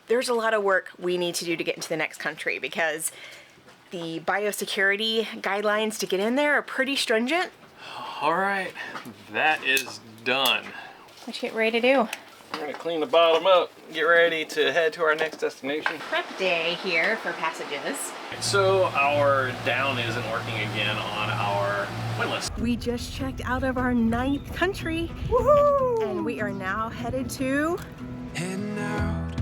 there's a lot of work we need to do to get into the next country because the biosecurity guidelines to get in there are pretty stringent. All right, that is done. What you get ready to do? We're gonna clean the bottom up, get ready to head to our next destination. Prep day here for passages. So our down isn't working again on our windlass. We just checked out of our 9th country. Woohoo! And we are now headed to... Heading out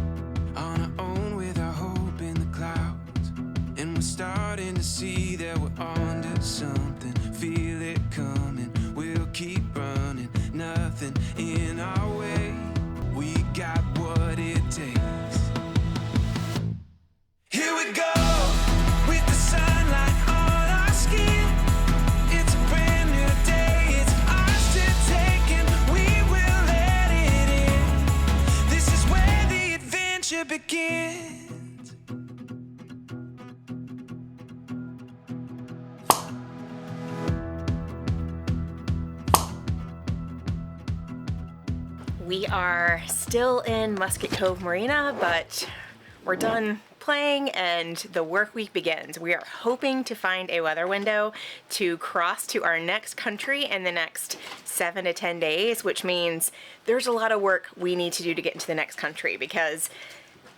on our own with our hope in the clouds. And we're starting to see that we're onto something. Feel it coming, we'll keep running. Nothing in our way. We got what it takes. Here we go, with the sunlight on our skin. It's a brand new day, it's ours to take, and we will let it in. This is where the adventure begins. We are still in Musket Cove Marina, but we're done playing and the work week begins. We are hoping to find a weather window to cross to our next country in the next 7 to 10 days, which means there's a lot of work we need to do to get into the next country because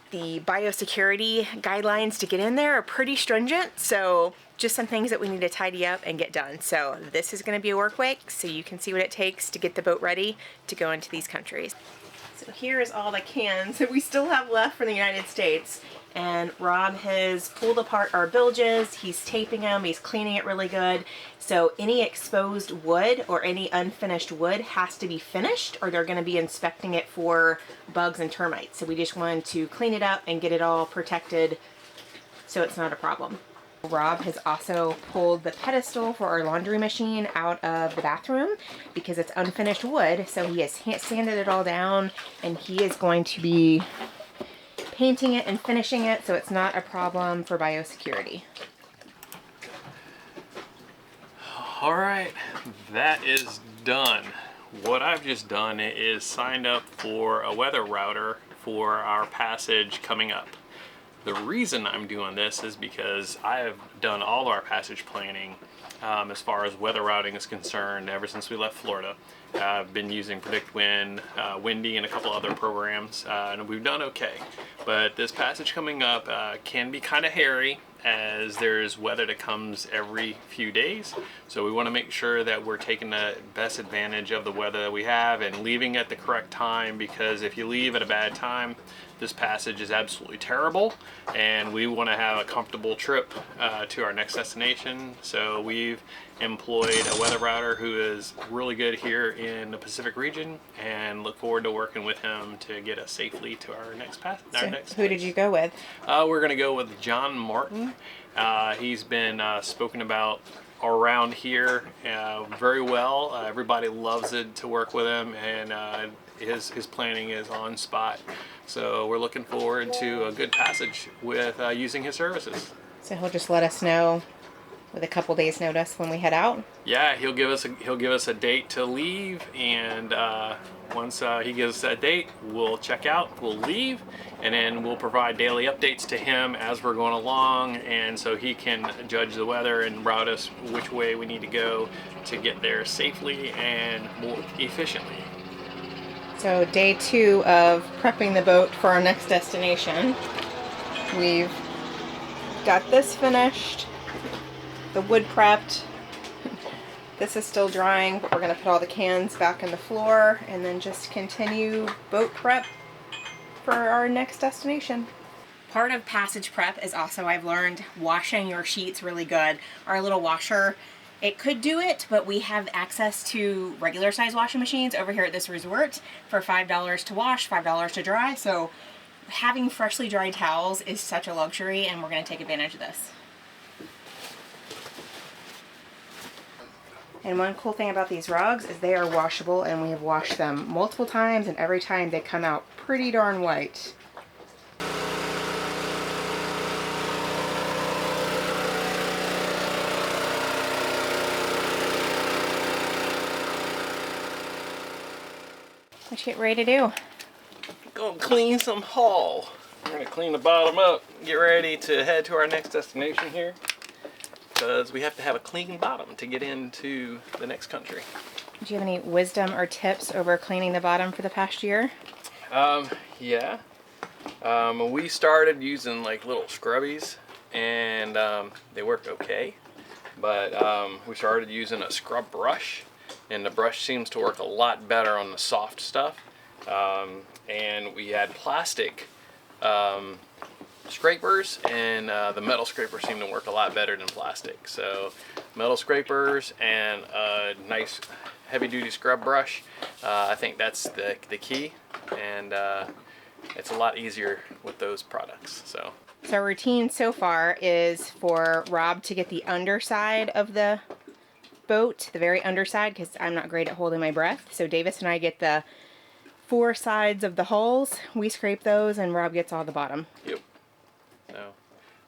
the biosecurity guidelines to get in there are pretty stringent. So just some things that we need to tidy up and get done. So this is going to be a work week, so you can see what it takes to get the boat ready to go into these countries. So here is all the cans that we still have left from the United States. And Rob has pulled apart our bilges, he's taping them, he's cleaning it really good. So any exposed wood or any unfinished wood has to be finished or they're going to be inspecting it for bugs and termites. So we just wanted to clean it up and get it all protected so it's not a problem. Rob has also pulled the pedestal for our laundry machine out of the bathroom because it's unfinished wood. So he has sanded it all down and he is going to be painting it and finishing it so it's not a problem for biosecurity. All right, that is done. What I've just done is signed up for a weather router for our passage coming up. The reason I'm doing this is because I have done all of our passage planning as far as weather routing is concerned ever since we left Florida. I've been using Predict Wind, Windy, and a couple other programs, and we've done okay. But this passage coming up can be kind of hairy as there's weather that comes every few days. So we want to make sure that we're taking the best advantage of the weather that we have and leaving at the correct time, because if you leave at a bad time, this passage is absolutely terrible and we want to have a comfortable trip to our next destination. So we've employed a weather router who is really good here in the Pacific region and look forward to working with him to get us safely to our next Who did you go with? We're going to go with John Martin. He's been spoken about around here very well. Everybody loves it to work with him, and his planning is on spot. So we're looking forward to a good passage with using his services. So he'll just let us know with a couple days notice when we head out? Yeah, he'll give us a date to leave, and once he gives us that date, we'll check out, we'll leave, and then we'll provide daily updates to him as we're going along, and so he can judge the weather and route us which way we need to go to get there safely and more efficiently. So day 2 of prepping the boat for our next destination. We've got this finished, the wood prepped. This is still drying, but we're going to put all the cans back in the floor and then just continue boat prep for our next destination. Part of passage prep is also, I've learned, washing your sheets really good. Our little washer, it could do it, but we have access to regular size washing machines over here at this resort for $5 to wash, $5 to dry. So having freshly dried towels is such a luxury, and we're going to take advantage of this. And one cool thing about these rugs is they are washable, and we have washed them multiple times, and every time they come out pretty darn white. What you get ready to do? Go clean some hull. we're gonna clean the bottom up, get ready to head to our next destination here, because we have to have a clean bottom to get into the next country. Do you have any wisdom or tips over cleaning the bottom for the past year? Yeah. We started using like little scrubbies, and they worked okay. But we started using a scrub brush, and the brush seems to work a lot better on the soft stuff. And we had plastic scrapers, and the metal scrapers seem to work a lot better than plastic. So metal scrapers and a nice heavy-duty scrub brush, I think that's the key, and it's a lot easier with those products. So our routine so far is for Rob to get the underside of the boat, the very underside, because I'm not great at holding my breath. So Davis and I get the 4 sides of the hulls, we scrape those, and Rob gets all the bottom. Yep. So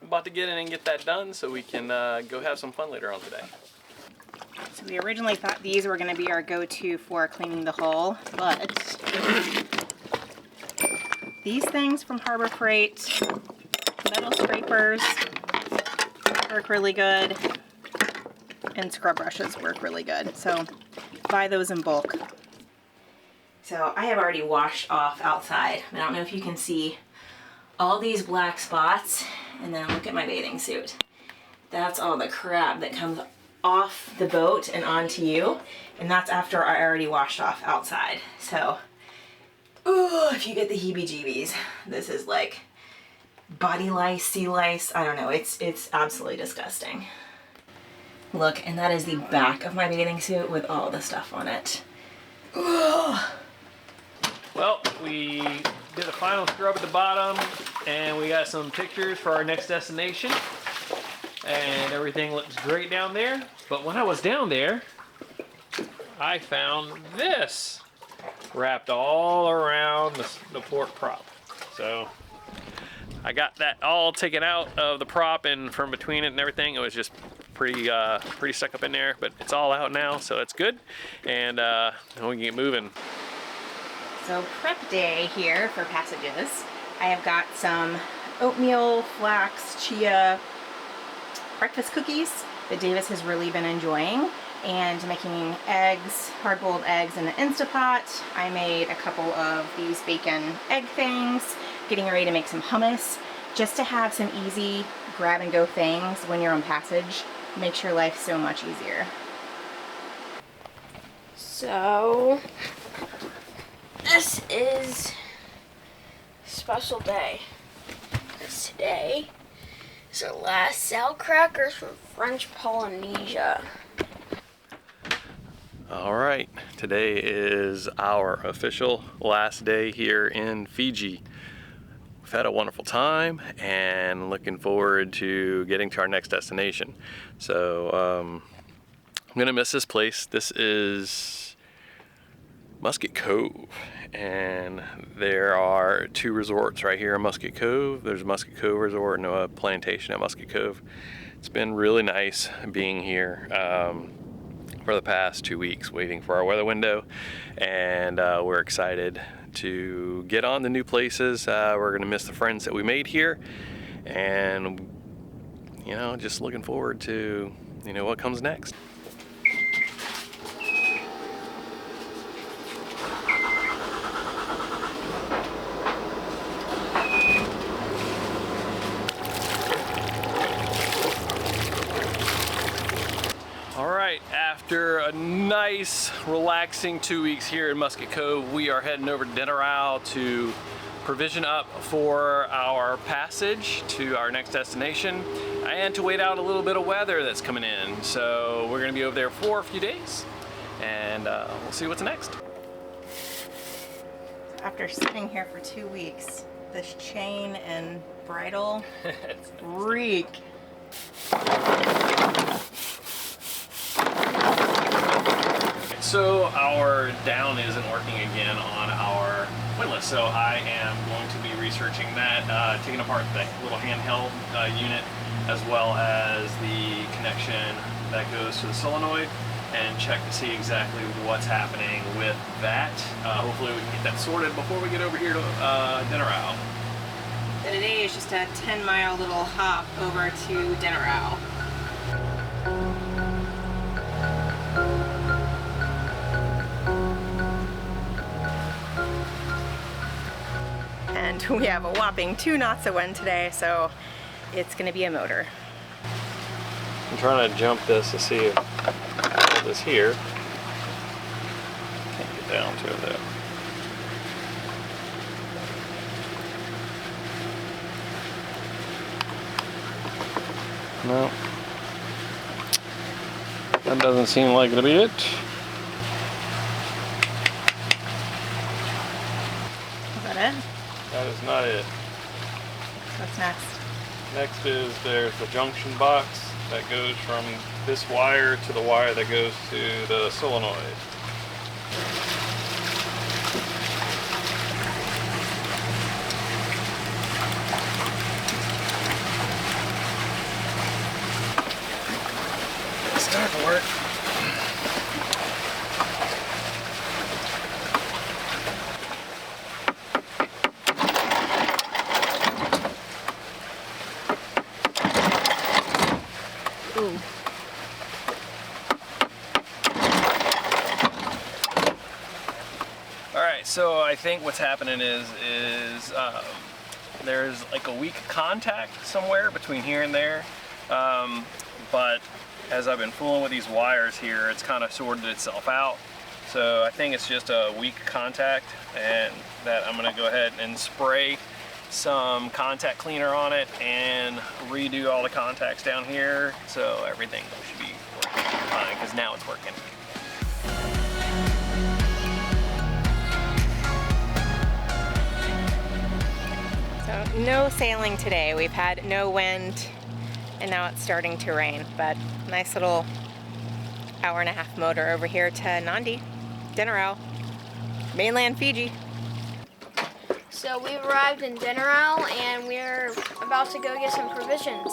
I'm about to get in and get that done so we can go have some fun later on today. So we originally thought these were going to be our go-to for cleaning the hull, but these things from Harbor Freight, metal scrapers, work really good, and scrub brushes work really good. So buy those in bulk. So I have already washed off outside. I don't know if you can see all these black spots, and then look at my bathing suit. That's all the crap that comes off the boat and onto you, and that's after I already washed off outside. So, ooh, if you get the heebie-jeebies, this is like body lice, sea lice, I don't know, it's absolutely disgusting. Look, and that is the back of my bathing suit with all the stuff on it. Ooh. Well, we did a final scrub at the bottom, and we got some pictures for our next destination, and everything looks great down there. But when I was down there, I found this wrapped all around the port prop. So I got that all taken out of the prop and from between it and everything. It was just pretty stuck up in there, but it's all out now, so that's good. And we can get moving. So prep day here for passages. I have got some oatmeal, flax, chia breakfast cookies that Davis has really been enjoying, and making eggs, hard-boiled eggs in the Instapot. I made a couple of these bacon egg things, getting ready to make some hummus, just to have some easy grab-and-go things when you're on passage. Makes your life so much easier. So this is a special day, because today is our last sail crackers from French Polynesia. All right, today is our official last day here in Fiji. We've had a wonderful time and looking forward to getting to our next destination. So I'm gonna miss this place. This is Musket Cove, and there are 2 resorts right here in Musket Cove. There's Musket Cove Resort and a plantation at Musket Cove. It's been really nice being here for the past 2 weeks, waiting for our weather window, and we're excited to get on to new places. We're gonna miss the friends that we made here, and just looking forward to what comes next. After a nice, relaxing 2 weeks here in Musket Cove, we are heading over to Dinal to provision up for our passage to our next destination and to wait out a little bit of weather that's coming in. So we're going to be over there for a few days, and we'll see what's next. After sitting here for 2 weeks, this chain and bridle reek. So our down isn't working again on our windlass, so I am going to be researching that, taking apart the little handheld unit, as well as the connection that goes to the solenoid, and check to see exactly what's happening with that. Hopefully we can get that sorted before we get over here to Dinal. So today is just a 10-mile little hop over to Dinal. And we have a whopping 2 knots of wind today, so it's gonna be a motor. I'm trying to jump this to see if hold this here. Can't get down to it though. No. That doesn't seem like it'll be it. Is that it? That is not it. What's next? Next is there's the junction box that goes from this wire to the wire that goes to the solenoid. It's starting to work. Ooh. Alright, so I think what's happening is there's like a weak contact somewhere between here and there, but as I've been fooling with these wires here, it's kind of sorted itself out. So I think it's just a weak contact, and that I'm going to go ahead and spray some contact cleaner on it and redo all the contacts down here, so everything should be working fine, because now it's working. So no sailing today. We've had no wind and now it's starting to rain, but nice little hour-and-a-half motor over here to Nandi, Dinal, mainland Fiji. So we've arrived in Dinal and we're about to go get some provisions.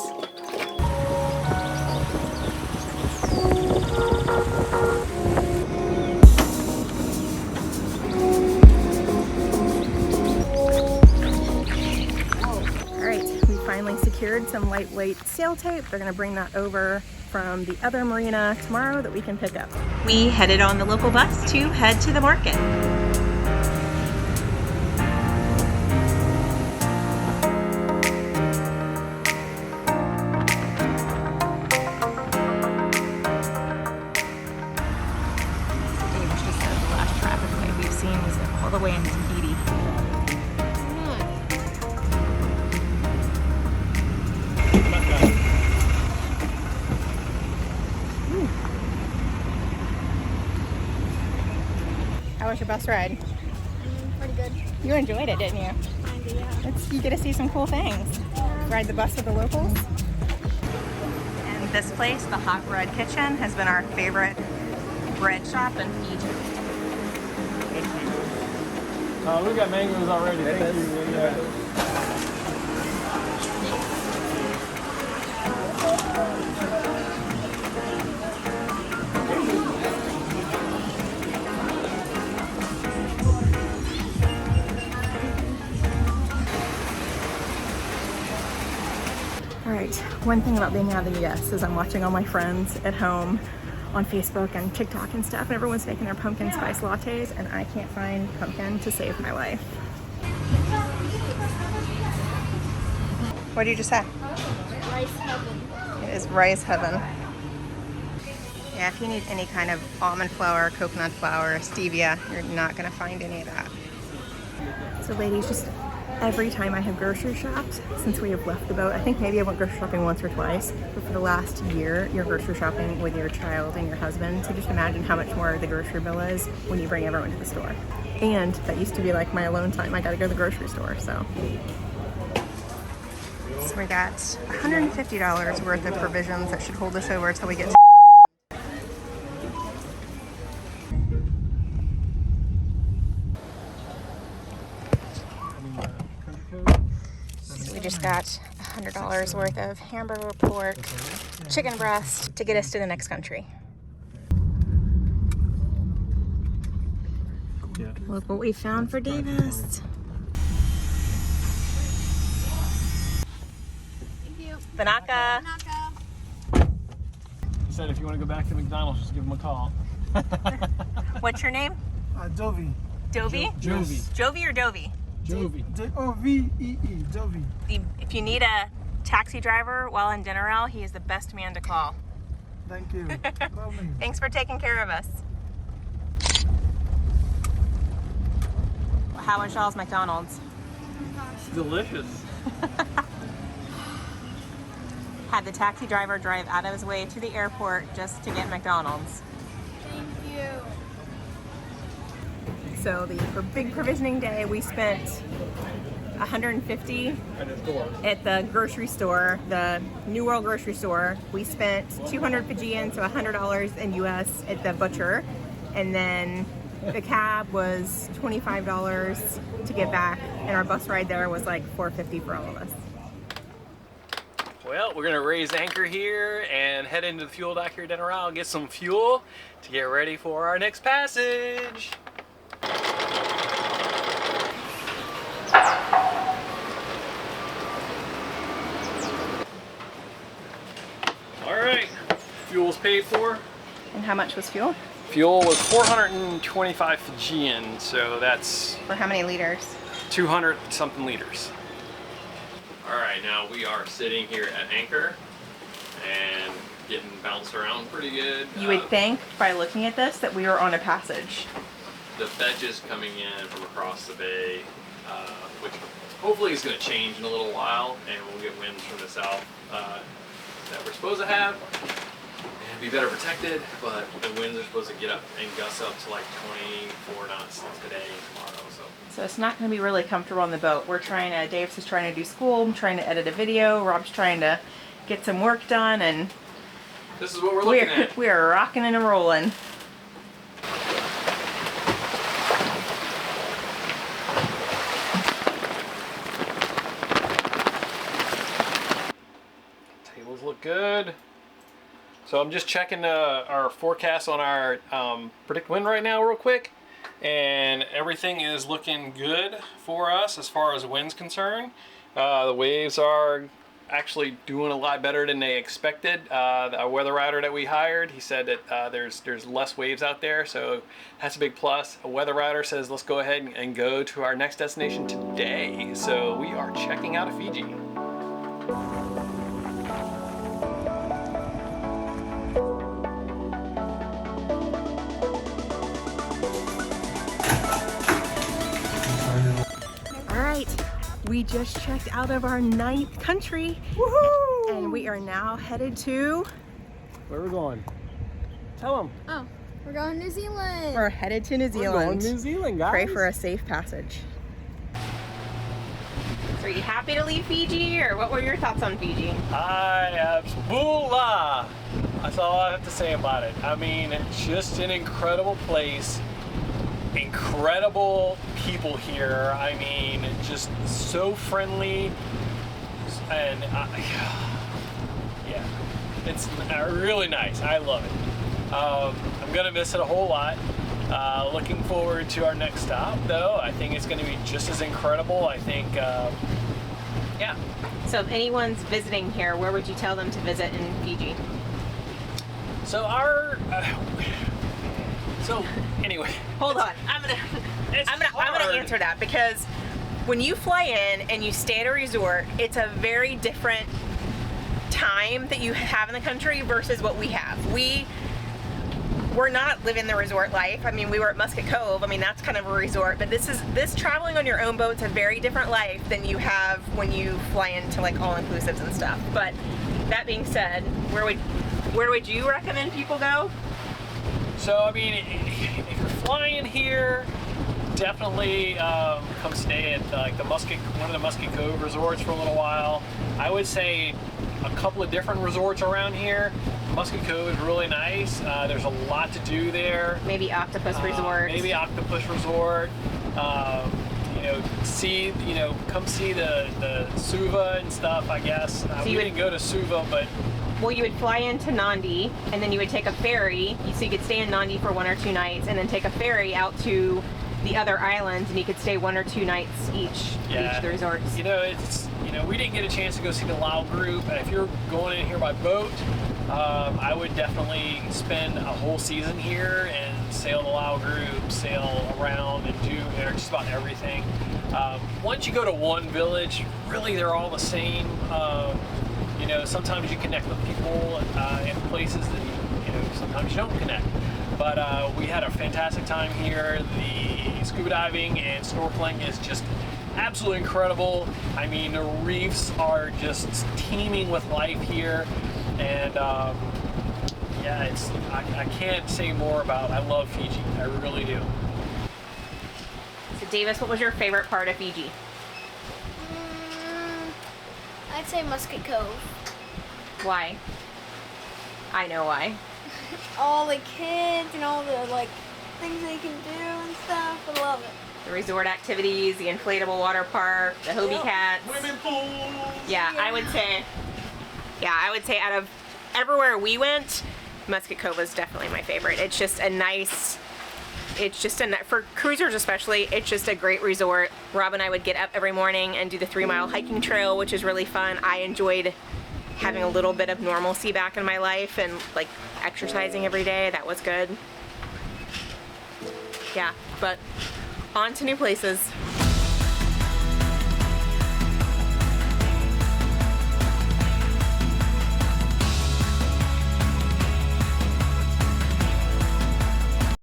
Alright, we finally secured some lightweight sail tape. They're going to bring that over from the other marina tomorrow that we can pick up. We headed on the local bus to head to the market. All the way into Tahiti. How was your bus ride? Pretty good. You enjoyed it, didn't you? Kinda, yeah. You get to see some cool things. Ride the bus with the locals. And this place, the Hot Bread Kitchen, has been our favorite bread shop in Fiji. We got mangoes already. Thank you. Yeah. All right, one thing about being out of the US is I'm watching all my friends at home on Facebook and TikTok and stuff, and everyone's making their pumpkin spice lattes, and I can't find pumpkin to save my life. What did you just say? Rice heaven. It is rice heaven. Yeah, if you need any kind of almond flour, coconut flour, stevia, you're not gonna find any of that. So ladies, just every time I have grocery shopped since we have left the boat, I think maybe I went grocery shopping once or twice, but for the last year, you're grocery shopping with your child and your husband. So just imagine how much more the grocery bill is when you bring everyone to the store. And that used to be like my alone time. I gotta go to the grocery store, so. So we got $150 worth of provisions that should hold us over until we get to we just got $100 worth of hamburger, pork, chicken breast to get us to the next country. Look what we found for Davis. Banaka. He said if you want to go back to McDonald's, just give him a call. What's your name? Dovi. Dovey? Jovi. Jovi or Dovey? Jovi. Dovee. Dovi. If you need a taxi driver while in Dinal, he is the best man to call. Thank you. Love me. Thanks for taking care of us. How was y'all's McDonald's? Delicious. Had the taxi driver drive out of his way to the airport just to get McDonald's. Thank you. So for big provisioning day, we spent $150 at the grocery store, the New World grocery store. We spent 200 Fijian, so $100 in US at the butcher, and then the cab was $25 to get back, and our bus ride there was like $4.50 for all of us. Well, we're gonna raise anchor here and head into the fuel dock here at Dinal, get some fuel to get ready for our next passage. All right, fuel's paid for. And how much was fuel? Fuel was 425 Fijian, so that's For how many liters? 200 something liters. All right, now we are sitting here at anchor and getting bounced around pretty good. You would think by looking at this that we were on a passage. The fetch is coming in from across the bay, which hopefully is going to change in a little while, and we'll get winds from the south that we're supposed to have and be better protected, but the winds are supposed to get up and gust up to like 24 knots today and tomorrow. So it's not going to be really comfortable on the boat. Dave's is trying to do school, I'm trying to edit a video, Rob's trying to get some work done, and This is what we're looking at. We are rocking and rolling. Tables look good. So I'm just checking our forecast on our predict wind right now real quick, and everything is looking good for us as far as wind's concerned. The waves are actually doing a lot better than they expected. Our weather router that we hired, he said that there's less waves out there, so that's a big plus. A weather router says let's go ahead and go to our next destination today. So we are checking out of Fiji. We just checked out of our 9th country. Woohoo! And we are now headed to... Where are we going? Tell them. Oh, we're going to New Zealand. We're headed to New We're Zealand. going to New Zealand, guys. Pray for a safe passage. So are you happy to leave Fiji, or what were your thoughts on Fiji? Bula. That's all I have to say about it. I mean, it's just an incredible place. Incredible people here. I mean, just so friendly, and yeah, it's really nice. I love it. I'm gonna miss it a whole lot. Looking forward to our next stop, though. I think it's gonna be just as incredible. I think, yeah. So if anyone's visiting here, where would you tell them to visit in Fiji? So anyway. Hold on. I'm gonna answer that, because when you fly in and you stay at a resort, it's a very different time that you have in the country versus what we have. We're not living the resort life. I mean, we were at Musket Cove. I mean, that's kind of a resort, but this traveling on your own boat's a very different life than you have when you fly into like all-inclusives and stuff. But that being said, where would you recommend people go? So, I mean, if you're flying here, definitely come stay at like one of the Musket Cove resorts for a little while. I would say a couple of different resorts around here. Musket Cove is really nice. There's a lot to do there. Maybe Octopus Resort. Maybe Octopus Resort. Come see the Suva and stuff, I guess. We didn't go to Suva, but... Well, you would fly into Nandi, and then you would take a ferry, so you could stay in Nandi for 1 or 2 nights, and then take a ferry out to the other islands, and you could stay 1 or 2 nights each of the resorts. You know, we didn't get a chance to go see the Lao group. If you're going in here by boat, I would definitely spend a whole season here and sail the Lao group, sail around and do just about everything. Once you go to one village, really they're all the same. You know, sometimes you connect with people in places that sometimes you don't connect. But we had a fantastic time here. The scuba diving and snorkeling is just absolutely incredible. I mean, the reefs are just teeming with life here, and yeah, I can't say more about. I love Fiji. I really do. So, Davis, what was your favorite part of Fiji? I'd say Musket Cove. Why? I know why. All the kids and all the things they can do and stuff. I love it. The resort activities, the inflatable water park, the Hobie cats. Swimming pools. Yeah, I would say out of everywhere we went, Musket Cove was definitely my favorite. It's just a nice, for cruisers especially, it's just a great resort. Rob and I would get up every morning and do the 3-mile hiking trail, which is really fun. I enjoyed having a little bit of normalcy back in my life and exercising every day. That was good. Yeah, but on to new places.